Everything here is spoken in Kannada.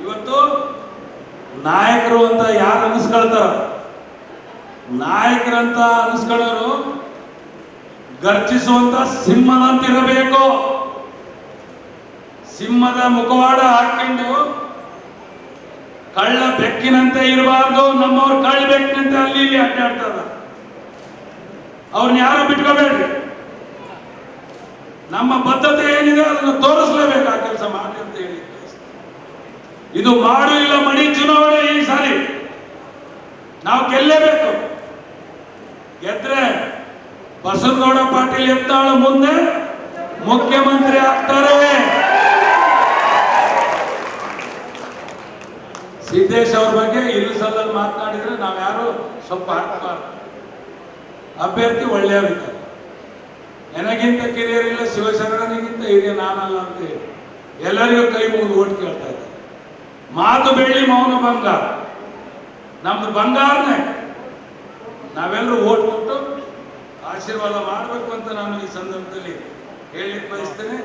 ಇವತ್ತು ನಾಯಕರು ಅಂತ ಯಾರು ಅನಿಸ್ಕೊಳ್ತಾರ, ನಾಯಕರಂತ ಅನಿಸ್ಕೊಳ್ಳೋರು ಗರ್ಜಿಸುವಂತ ಸಿಂಹದಂತಿರಬೇಕು. ಸಿಂಹದ ಮುಖವಾಡ ಹಾಕೊಂಡು ಕಳ್ಳ ಬೆಕ್ಕಿನಂತೆ ಇರಬಾರ್ದು. ನಮ್ಮವ್ರು ಕಳ್ಳ ಬೆಕ್ಕಿನಂತೆ ಅಲ್ಲಿ ಇಲ್ಲಿ ಅಡ್ಡಾಡ್ತಾರ. ಅವ್ರನ್ನ ಯಾರು ಬಿಟ್ಕೋಬೇಡ್ರಿ. ನಮ್ಮ ಬದ್ಧತೆ ಏನಿದೆ ಅದನ್ನು ತೋರಿಸಲೇಬೇಕು. ಆ ಕೆಲಸ ಮಾಡಿ ಅಂತ ಹೇಳಿ ಇದು ಮಾಡು ಇಲ್ಲ ಮಡಿ ಚುನಾವಣೆ. ಈ ಸಾರಿ ನಾವು ಗೆಲ್ಲೇಬೇಕು. ಗೆದ್ರೆ ಬಸವನಗೌಡ ಪಾಟೀಲ್ ಯತ್ನಾಳ ಮುಂದೆ ಮುಖ್ಯಮಂತ್ರಿ ಆಗ್ತಾರೆ. ಸಿದ್ದೇಶ್ ಅವ್ರ ಬಗ್ಗೆ ಇಲ್ಲಿ ಸಲಲ್ಲಿ ಮಾತನಾಡಿದ್ರೆ ನಾವ್ಯಾರು ಸ್ವಲ್ಪ ಹಾಕ್ಬಾರ್ದು. ಅಭ್ಯರ್ಥಿ ಒಳ್ಳೆಯವರಿದ್ದಾರೆ. ನನಗಿಂತ ಕಿರಿಯರಿಲ್ಲ, ಶಿವಶರಣನಿಗಿಂತ ಹಿರಿಯ ನಾನಲ್ಲ ಅಂತ ಹೇಳಿ ಎಲ್ಲರಿಗೂ ಕೈ ಮುಗಿದು ಓಟ್ ಕೇಳ್ತಾ ಇದ್ದಾರೆ. ಮಾತು ಬೆಳ್ಳಿ ಮೌನ ಬಂಗಾರ. ನಮ್ದು ಬಂಗಾರನೇ. ನಾವೆಲ್ಲರೂ ಓಟ್ ಕೊಟ್ಟು ಆಶೀರ್ವಾದ ಮಾಡಬೇಕು ಅಂತ ನಾನು ಈ ಸಂದರ್ಭದಲ್ಲಿ ಹೇಳಲಿಕ್ಕೆ ಬಯಸ್ತೇನೆ.